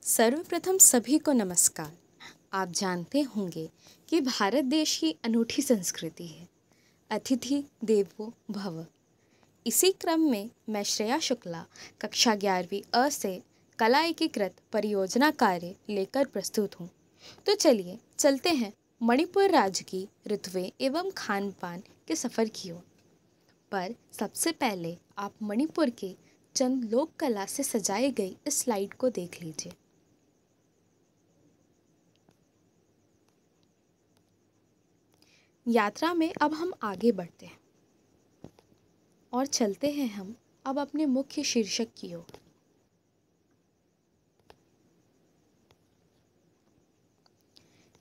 सर्वप्रथम सभी को नमस्कार। आप जानते होंगे कि भारत देश की अनूठी संस्कृति है, अतिथि देवो भव। इसी क्रम में मैं श्रेया शुक्ला कक्षा 11वीं अ से कला एकीकृत परियोजना कार्य लेकर प्रस्तुत हूँ। तो चलिए चलते हैं मणिपुर राज्य की ऋतुएं एवं खान पान के सफ़र की ओर। पर सबसे पहले आप मणिपुर के चंद लोक कला से सजाई गई इस स्लाइड को देख लीजिए। यात्रा में अब हम आगे बढ़ते हैं और चलते हैं हम अब अपने मुख्य शीर्षक की ओर।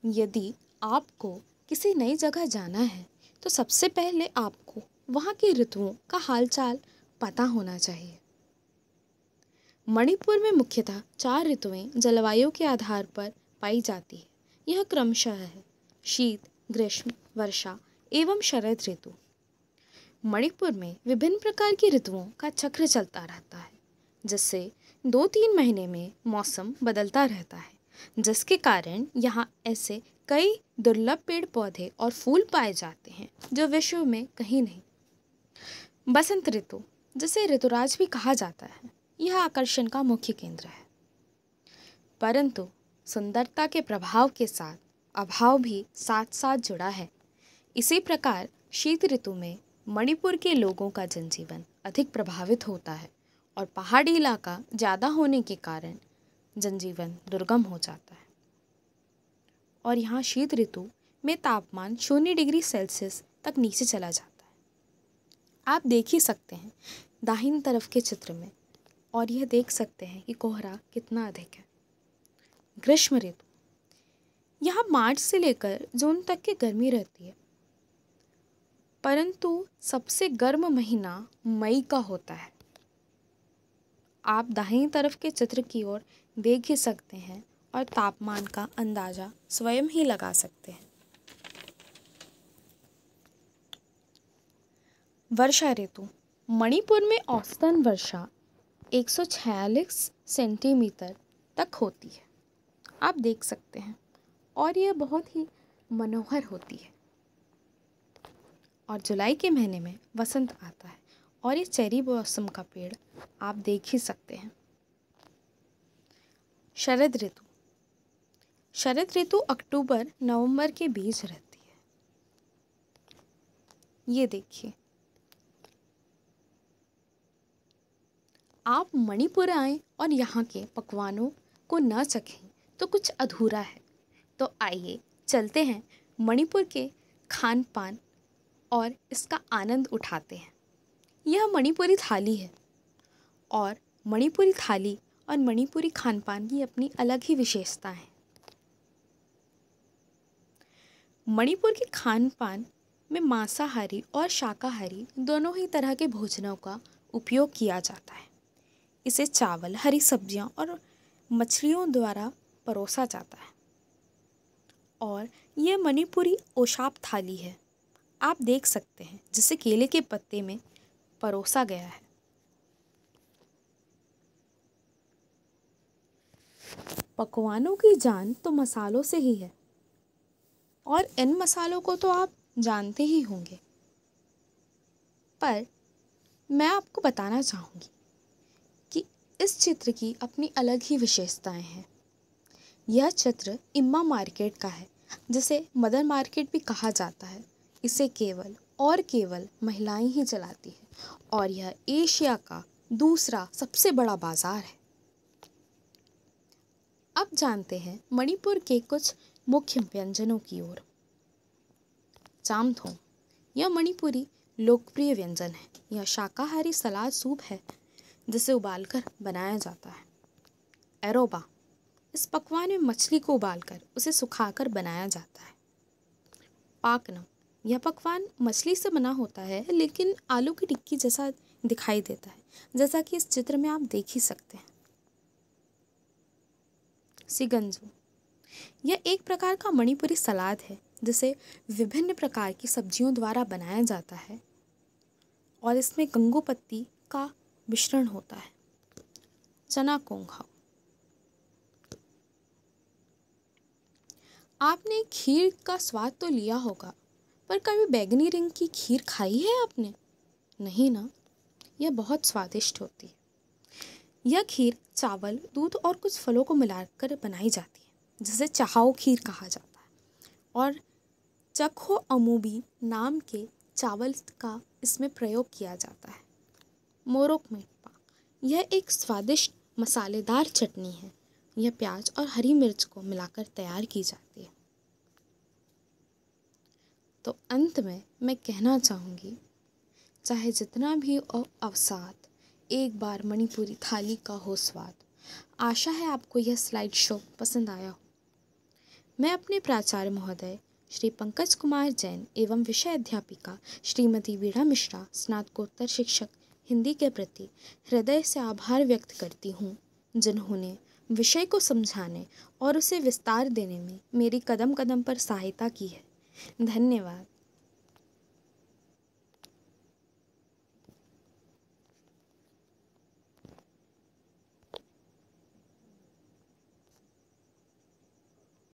यदि आपको किसी नई जगह जाना है तो सबसे पहले आपको वहाँ की ऋतुओं का हालचाल पता होना चाहिए। मणिपुर में मुख्यतः 4 ऋतुएं जलवायु के आधार पर पाई जाती है। यह क्रमशः है शीत, ग्रीष्म, वर्षा एवं शरद ऋतु। मणिपुर में विभिन्न प्रकार की ऋतुओं का चक्र चलता रहता है, जिससे 2-3 महीने में मौसम बदलता रहता है, जिसके कारण यहाँ ऐसे कई दुर्लभ पेड़ पौधे और फूल पाए जाते हैं जो विश्व में कहीं नहीं। बसंत ऋतु, जिसे ऋतुराज भी कहा जाता है, यह आकर्षण का मुख्य केंद्र है, परंतु सुंदरता के प्रभाव के साथ अभाव भी साथ साथ जुड़ा है। इसी प्रकार शीत ऋतु में मणिपुर के लोगों का जनजीवन अधिक प्रभावित होता है और पहाड़ी इलाका ज़्यादा होने के कारण जनजीवन दुर्गम हो जाता है और यहाँ शीत ऋतु में तापमान 0 डिग्री सेल्सियस तक नीचे चला जाता है। आप देख ही सकते हैं दाहिनी तरफ के चित्र में, और यह देख सकते हैं कि कोहरा कितना अधिक है। ग्रीष्म ऋतु, यहाँ मार्च से लेकर जून तक की गर्मी रहती है, परंतु सबसे गर्म महीना मई का होता है। आप दाहिनी तरफ के चित्र की ओर देख ही सकते हैं और तापमान का अंदाज़ा स्वयं ही लगा सकते हैं। वर्षा ऋतु, मणिपुर में औसतन वर्षा 146 सेंटीमीटर तक होती है। आप देख सकते हैं और यह बहुत ही मनोहर होती है। और जुलाई के महीने में वसंत आता है और ये चेरी ब्लॉसम का पेड़ आप देख ही सकते हैं। शरद ऋतु, शरद ऋतु अक्टूबर नवंबर के बीच रहती है। ये देखिए, आप मणिपुर आएं और यहाँ के पकवानों को न चखें तो कुछ अधूरा है। तो आइए चलते हैं मणिपुर के खान पान और इसका आनंद उठाते हैं। यह मणिपुरी थाली है और मणिपुरी थाली और मणिपुरी खान पान की अपनी अलग ही विशेषता है। मणिपुर के खान पान में मांसाहारी और शाकाहारी दोनों ही तरह के भोजनों का उपयोग किया जाता है। इसे चावल, हरी सब्जियां और मछलियों द्वारा परोसा जाता है और यह मणिपुरी ओशाप थाली है। आप देख सकते हैं जिसे केले के पत्ते में परोसा गया है। पकवानों की जान तो मसालों से ही है और इन मसालों को तो आप जानते ही होंगे, पर मैं आपको बताना चाहूँगी कि इस चित्र की अपनी अलग ही विशेषताएं हैं। यह चित्र इम्मा मार्केट का है, जिसे मदर मार्केट भी कहा जाता है। इसे केवल महिलाएं ही चलाती हैं और यह एशिया का दूसरा सबसे बड़ा बाजार है। अब जानते हैं मणिपुर के कुछ मुख्य व्यंजनों की ओर। चामथोम, यह मणिपुरी लोकप्रिय व्यंजन है। यह शाकाहारी सलाद सूप है जिसे उबालकर बनाया जाता है। एरोबा, इस पकवान में मछली को उबालकर उसे सुखाकर बनाया जाता है। पाकनम, यह पकवान मछली से बना होता है लेकिन आलू की टिक्की जैसा दिखाई देता है, जैसा कि इस चित्र में आप देख ही सकते हैं। सिगंजू, यह एक प्रकार का मणिपुरी सलाद है जिसे विभिन्न प्रकार की सब्जियों द्वारा बनाया जाता है और इसमें गंगो पत्ती का मिश्रण होता है। चना कोंघाव, आपने खीर का स्वाद तो लिया होगा, पर कभी बैंगनी रंग की खीर खाई है आपने? नहीं ना। यह बहुत स्वादिष्ट होती है। यह खीर चावल, दूध और कुछ फलों को मिलाकर बनाई जाती है, जिसे चहाओ खीर कहा जाता है। और चखो अमूबी नाम के चावल का इसमें प्रयोग किया जाता है। मोरोक मेटपा, यह एक स्वादिष्ट मसालेदार चटनी है। यह प्याज और हरी मिर्च को मिलाकर तैयार की जाती है। तो अंत में मैं कहना चाहूँगी, चाहे जितना भी अवसाद, एक बार मणिपुरी थाली का हो स्वाद। आशा है आपको यह स्लाइड शो पसंद आया हो। मैं अपने प्राचार्य महोदय श्री पंकज कुमार जैन एवं विषय अध्यापिका श्रीमती वीणा मिश्रा, स्नातकोत्तर शिक्षक हिंदी के प्रति हृदय से आभार व्यक्त करती हूँ, जिन्होंने विषय को समझाने और उसे विस्तार देने में मेरी कदम कदम पर सहायता की है। धन्यवाद।